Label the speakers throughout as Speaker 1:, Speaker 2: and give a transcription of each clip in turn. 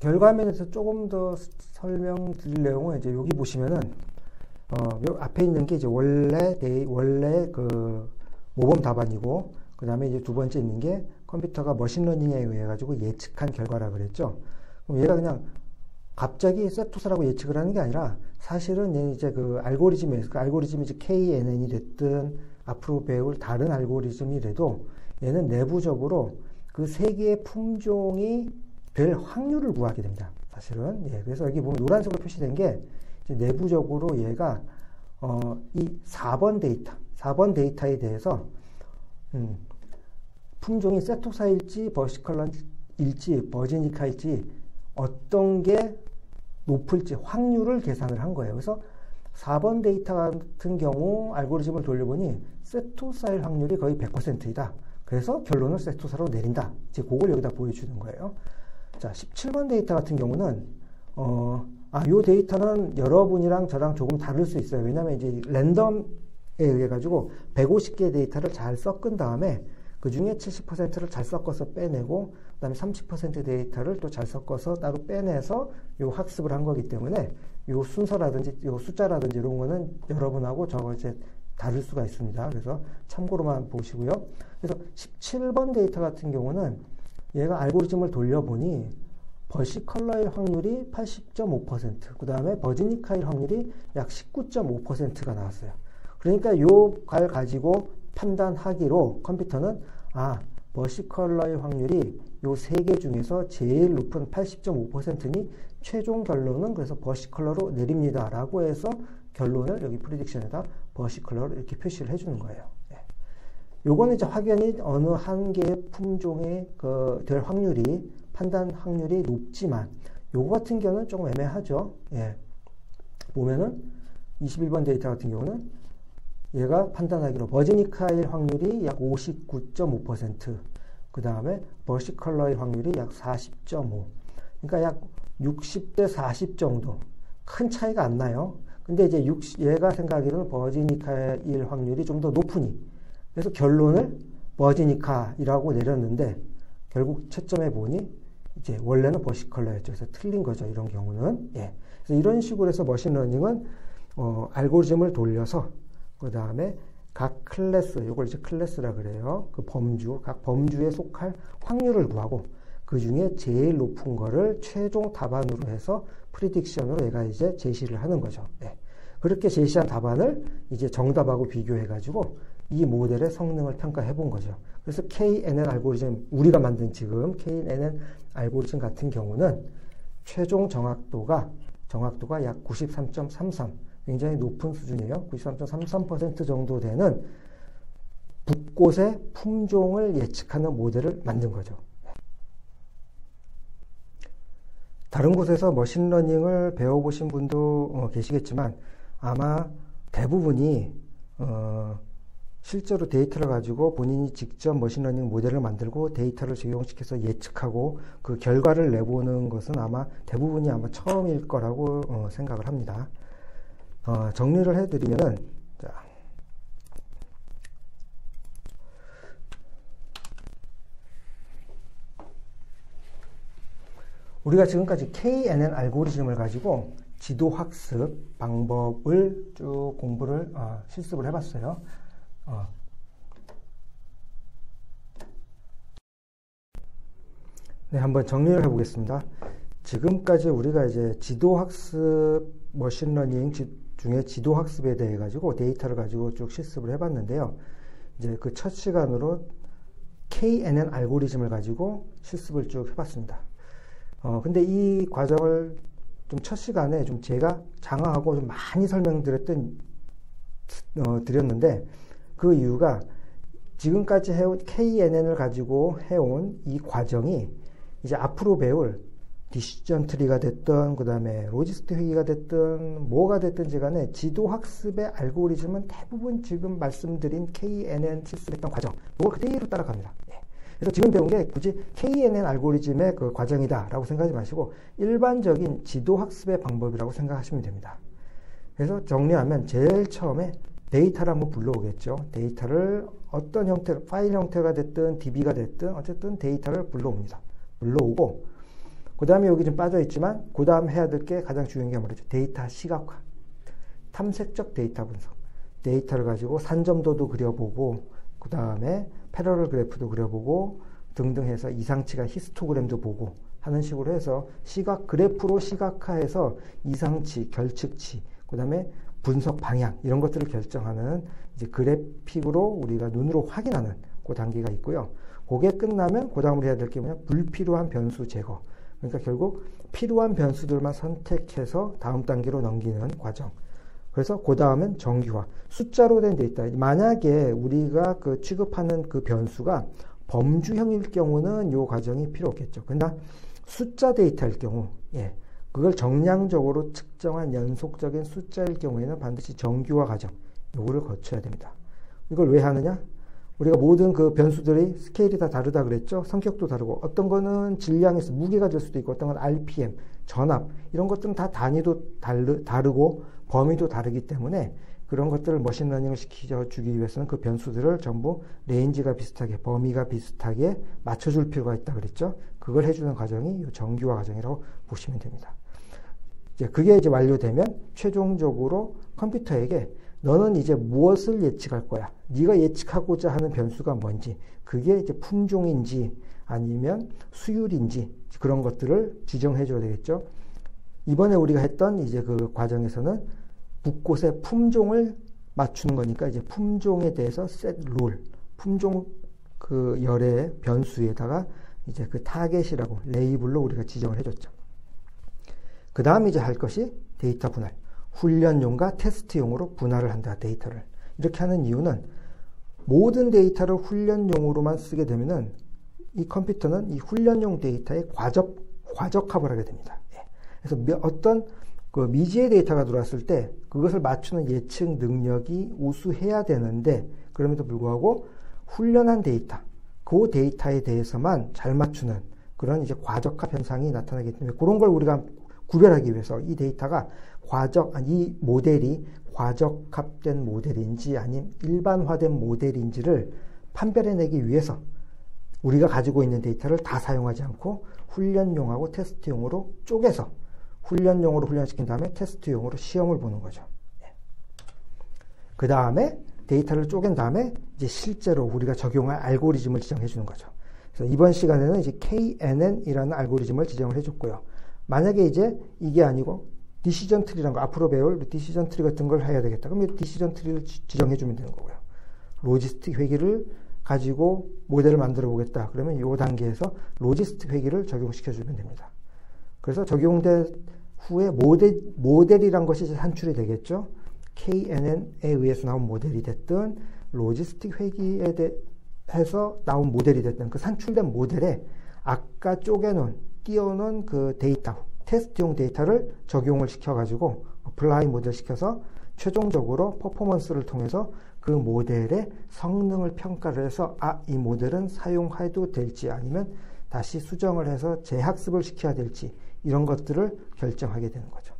Speaker 1: 결과면에서 조금 더 설명드릴 내용은 이제 여기 보시면은 요 앞에 있는 게 이제 원래 그 모범 답안이고, 그 다음에 이제 두 번째 있는 게 컴퓨터가 머신러닝에 의해 가지고 예측한 결과라 그랬죠. 그럼 얘가 그냥 갑자기 세토사라고 예측을 하는 게 아니라 사실은 얘는 이제 그 알고리즘이 이제 KNN이 됐든 앞으로 배울 다른 알고리즘이라도 얘는 내부적으로 그 세 개의 품종이 될 확률을 구하게 됩니다. 사실은. 예, 그래서 여기 보면 노란색으로 표시된 게 이제 내부적으로 얘가 이 4번 데이터에 대해서 품종이 세토사일지 버시컬러일지 버지니카일지 어떤 게 높을지 확률을 계산을 한 거예요. 그래서 4번 데이터 같은 경우 알고리즘을 돌려보니 세토사일 확률이 거의 100%이다. 그래서 결론을 세토사로 내린다. 이제 그걸 여기다 보여주는 거예요. 자, 17번 데이터 같은 경우는 요 데이터는 여러분이랑 저랑 조금 다를 수 있어요. 왜냐하면 이제 랜덤에 의해 가지고 150개의 데이터를 잘 섞은 다음에 그 중에 70%를 잘 섞어서 빼내고, 그 다음에 30% 데이터를 또 잘 섞어서 따로 빼내서 요 학습을 한 거기 때문에 요 순서라든지 요 숫자라든지 이런 거는 여러분하고 저하고 이제 다를 수가 있습니다. 그래서 참고로만 보시고요. 그래서 17번 데이터 같은 경우는 얘가 알고리즘을 돌려보니 버시컬러일 확률이 80.5%, 그 다음에 버지니카일 확률이 약 19.5%가 나왔어요. 그러니까 요걸 가지고 판단하기로 컴퓨터는 버시컬러일 확률이 요 세 개 중에서 제일 높은 80.5%니 최종 결론은 그래서 버시컬러로 내립니다 라고 해서 결론을 여기 프리딕션에다 버시컬러로 이렇게 표시를 해주는 거예요. 예. 요거는 이제 확연히 어느 한 개의 품종의 될 확률이 판단 확률이 높지만 요거 같은 경우는 조금 애매하죠. 예. 보면은 21번 데이터 같은 경우는 얘가 판단하기로 버지니카일 확률이 약 59.5%, 그 다음에 버시컬러일 확률이 약 40.5, 그러니까 약 60대 40 정도. 큰 차이가 안 나요. 근데 이제 얘가 생각하기로는 버지니카일 확률이 좀 더 높으니, 그래서 결론을 버지니카이라고 내렸는데 결국 채점해 보니 이제 원래는 버시컬러였죠. 그래서 틀린 거죠. 이런 경우는. 예. 그래서 이런 식으로 해서 머신러닝은 알고리즘을 돌려서 그 다음에 각 클래스, 이걸 이제 클래스라 그래요. 그 각 범주에 속할 확률을 구하고 그 중에 제일 높은 거를 최종 답안으로 해서 프리딕션으로 얘가 이제 제시를 하는 거죠. 네. 그렇게 제시한 답안을 이제 정답하고 비교해가지고 이 모델의 성능을 평가해 본 거죠. 그래서 KNN 알고리즘, 우리가 만든 지금 KNN 알고리즘 같은 경우는 최종 정확도가 약 93.33, 굉장히 높은 수준이에요. 93.33% 정도 되는 붓꽃의 품종을 예측하는 모델을 만든 거죠. 다른 곳에서 머신러닝을 배워보신 분도 계시겠지만 아마 대부분이 실제로 데이터를 가지고 본인이 직접 머신러닝 모델을 만들고 데이터를 적용시켜서 예측하고 그 결과를 내보는 것은 아마 대부분이 처음일 거라고 생각을 합니다. 정리를 해드리면은, 자, 우리가 지금까지 KNN 알고리즘을 가지고 지도학습 방법을 쭉 공부를, 실습을 해봤어요. 네, 한번 정리를 해보겠습니다. 지금까지 우리가 이제 지도학습, 머신러닝 중에 지도학습에 대해 가지고 데이터를 가지고 쭉 실습을 해봤는데요. 이제 그 첫 시간으로 KNN 알고리즘을 가지고 실습을 쭉 해봤습니다. 근데 이 과정을 좀 첫 시간에 좀 제가 장황하고 좀 많이 드렸는데 그 이유가 지금까지 해온 KNN을 가지고 해온 이 과정이 이제 앞으로 배울 디시전 트리가 됐든 그 다음에 로지스트 회의가 됐든 뭐가 됐든지 간에 지도학습의 알고리즘은 대부분 지금 말씀드린 KNN 실습했던 과정 이걸 그대로 따라갑니다. 예. 그래서 지금 배운 게 굳이 KNN 알고리즘의 그 과정이다 라고 생각하지 마시고 일반적인 지도학습의 방법이라고 생각하시면 됩니다. 그래서 정리하면 제일 처음에 데이터를 한번 불러오겠죠. 데이터를 어떤 형태로, 파일 형태가 됐든 DB가 됐든 어쨌든 데이터를 불러옵니다. 불러오고 그 다음에 여기 좀 빠져있지만 그 다음 해야 될 게 가장 중요한 게 뭐죠? 데이터 시각화, 탐색적 데이터 분석. 데이터를 가지고 산점도도 그려보고 그 다음에 패러럴 그래프도 그려보고 등등 해서 이상치가 히스토그램도 보고 하는 식으로 해서 시각 그래프로 시각화해서 이상치, 결측치, 그 다음에 분석 방향 이런 것들을 결정하는 이제 그래픽으로 우리가 눈으로 확인하는 그 단계가 있고요. 그게 끝나면 그 다음으로 해야 될 게 뭐냐? 불필요한 변수 제거. 그러니까 결국 필요한 변수들만 선택해서 다음 단계로 넘기는 과정. 그래서 그 다음은 정규화. 숫자로 된 데이터. 만약에 우리가 그 취급하는 그 변수가 범주형일 경우는 이 과정이 필요 없겠죠. 그러나 숫자 데이터일 경우, 예, 그걸 정량적으로 측정한 연속적인 숫자일 경우에는 반드시 정규화 과정, 요거를 거쳐야 됩니다. 이걸 왜 하느냐? 우리가 모든 그 변수들이 스케일이 다 다르다 그랬죠? 성격도 다르고, 어떤 거는 질량에서 무게가 될 수도 있고, 어떤 건 RPM, 전압, 이런 것들은 다 단위도 다르고, 범위도 다르기 때문에 그런 것들을 머신러닝을 시켜주기 위해서는 그 변수들을 전부 레인지가 비슷하게, 범위가 비슷하게 맞춰줄 필요가 있다 그랬죠? 그걸 해주는 과정이 이 정규화 과정이라고 보시면 됩니다. 이제 그게 이제 완료되면 최종적으로 컴퓨터에게 너는 이제 무엇을 예측할 거야? 네가 예측하고자 하는 변수가 뭔지, 그게 이제 품종인지 아니면 수율인지 그런 것들을 지정해 줘야 되겠죠. 이번에 우리가 했던 이제 그 과정에서는 붓꽃의 품종을 맞추는 거니까 이제 품종에 대해서 set rule, 품종 그 열의 변수에다가 이제 그 타겟이라고 레이블로 우리가 지정을 해줬죠. 그 다음에 이제 할 것이 데이터 분할. 훈련용과 테스트용으로 분할을 한다, 데이터를. 이렇게 하는 이유는 모든 데이터를 훈련용으로만 쓰게 되면은 이 컴퓨터는 이 훈련용 데이터에 과적합을 하게 됩니다. 예. 그래서 어떤 그 미지의 데이터가 들어왔을 때 그것을 맞추는 예측 능력이 우수해야 되는데 그럼에도 불구하고 훈련한 데이터, 그 데이터에 대해서만 잘 맞추는 그런 이제 과적합 현상이 나타나기 때문에 그런 걸 우리가 구별하기 위해서 이 데이터가 이 모델이 과적합된 모델인지 아니면 일반화된 모델인지를 판별해내기 위해서 우리가 가지고 있는 데이터를 다 사용하지 않고 훈련용하고 테스트용으로 쪼개서 훈련용으로 훈련시킨 다음에 테스트용으로 시험을 보는 거죠. 그 다음에 데이터를 쪼갠 다음에 이제 실제로 우리가 적용할 알고리즘을 지정해 주는 거죠. 그래서 이번 시간에는 이제 KNN이라는 알고리즘을 지정을 해줬고요. 만약에 이제 이게 아니고 디시전 트리라는 거, 앞으로 배울 디시전 트리 같은 걸 해야 되겠다. 그럼 이 디시전 트리를 지정해 주면 되는 거고요. 로지스틱 회계를 가지고 모델을 만들어 보겠다. 그러면 이 단계에서 로지스틱 회계를 적용시켜 주면 됩니다. 그래서 적용된 후에 모델이란 것이 산출이 되겠죠. KNN에 의해서 나온 모델이 됐든 로지스틱 회계에 대해서 나온 모델이 됐든 그 산출된 모델에 아까 쪼개놓은 띄워놓은 그 데이터, 테스트용 데이터를 적용을 시켜가지고 어플라이 모델 시켜서 최종적으로 퍼포먼스를 통해서 그 모델의 성능을 평가를 해서 이 모델은 사용해도 될지 아니면 다시 수정을 해서 재학습을 시켜야 될지 이런 것들을 결정하게 되는 거죠.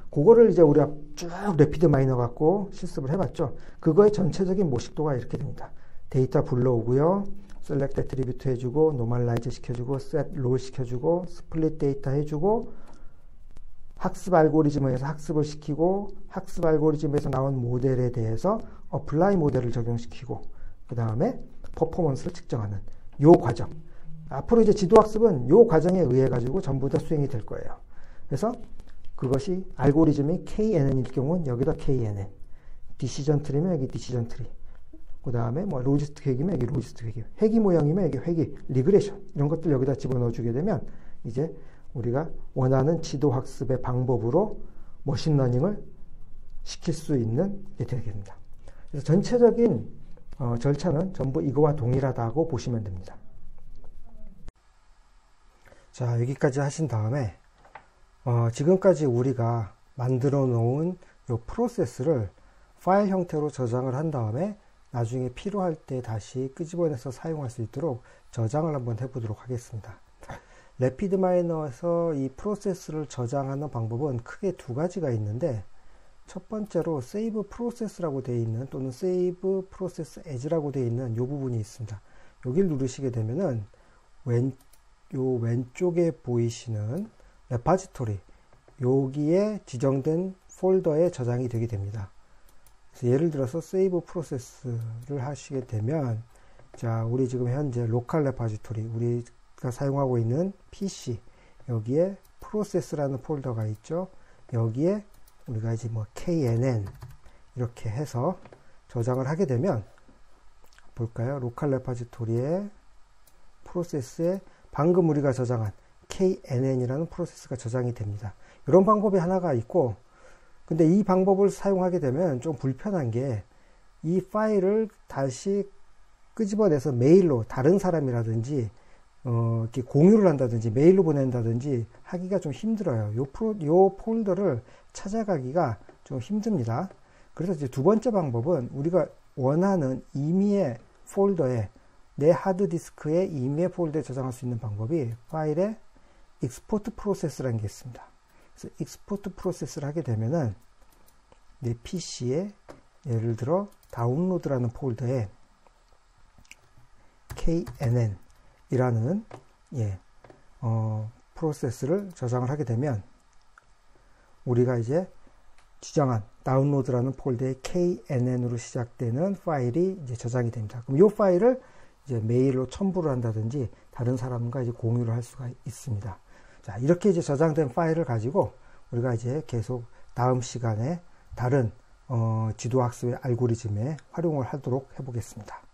Speaker 1: 그거를 이제 우리가 쭉 래피드 마이너 갖고 실습을 해봤죠. 그거의 전체적인 모식도가 이렇게 됩니다. 데이터 불러오고요. 셀렉트 애트리뷰트 해주고 노멀라이즈 시켜주고 셋 롤 시켜주고 스플릿 데이터 해주고 학습 알고리즘을 해서 학습을 시키고 학습 알고리즘에서 나온 모델에 대해서 어플라이 모델을 적용시키고 그 다음에 퍼포먼스를 측정하는 요 과정. 앞으로 이제 지도학습은 요 과정에 의해 가지고 전부 다 수행이 될 거예요. 그래서 그것이 알고리즘이 KNN일 경우는 여기다 KNN, 디시전 트리면 여기 디시전 트리, 그 다음에 뭐 로지스틱 회계면 여기 로지스틱 회계, 회기 모형이면 여기 회기, 리그레션 이런 것들 여기다 집어넣어 주게 되면 이제 우리가 원하는 지도학습의 방법으로 머신러닝을 시킬 수 있는 게 되게 됩니다. 그래서 전체적인 절차는 전부 이거와 동일하다고 보시면 됩니다. 자, 여기까지 하신 다음에 지금까지 우리가 만들어 놓은 이 프로세스를 파일 형태로 저장을 한 다음에 나중에 필요할 때 다시 끄집어내서 사용할 수 있도록 저장을 한번 해보도록 하겠습니다. 래피드마이너에서 이 프로세스를 저장하는 방법은 크게 두 가지가 있는데 첫 번째로 save process라고 되어 있는 또는 save process as라고 되어 있는 이 부분이 있습니다. 여기를 누르시게 되면은 요 왼쪽에 보이시는 레파지토리 여기에 지정된 폴더에 저장이 되게 됩니다. 그래서 예를 들어서 save process를 하시게 되면 자, 우리 지금 현재 로컬 레파지토리 우리가 사용하고 있는 PC 여기에 process라는 폴더가 있죠. 여기에 우리가 이제 뭐 knn 이렇게 해서 저장을 하게 되면 볼까요? 로컬 레파지토리에 프로세스에 방금 우리가 저장한 knn이라는 프로세스가 저장이 됩니다. 이런 방법이 하나가 있고 근데 이 방법을 사용하게 되면 좀 불편한 게 이 파일을 다시 끄집어내서 메일로 다른 사람이라든지 이렇게 공유를 한다든지 메일로 보낸다든지 하기가 좀 힘들어요. 요 폴더를 찾아가기가 좀 힘듭니다. 그래서 이제 두 번째 방법은 우리가 원하는 임의의 폴더에 내 하드디스크에 임의의 폴더에 저장할 수 있는 방법이 파일에 익스포트 프로세스라는 게 있습니다. 그래서 익스포트 프로세스를 하게 되면은 내 PC에 예를 들어 다운로드라는 폴더에 knn 이라는 프로세스를 저장을 하게 되면 우리가 이제 지정한 다운로드라는 폴더에 knn으로 시작되는 파일이 이제 저장이 됩니다. 그럼 이 파일을 이제 메일로 첨부를 한다든지 다른 사람과 이제 공유를 할 수가 있습니다. 자, 이렇게 이제 저장된 파일을 가지고 우리가 이제 계속 다음 시간에 다른 지도학습의 알고리즘에 활용을 하도록 해보겠습니다.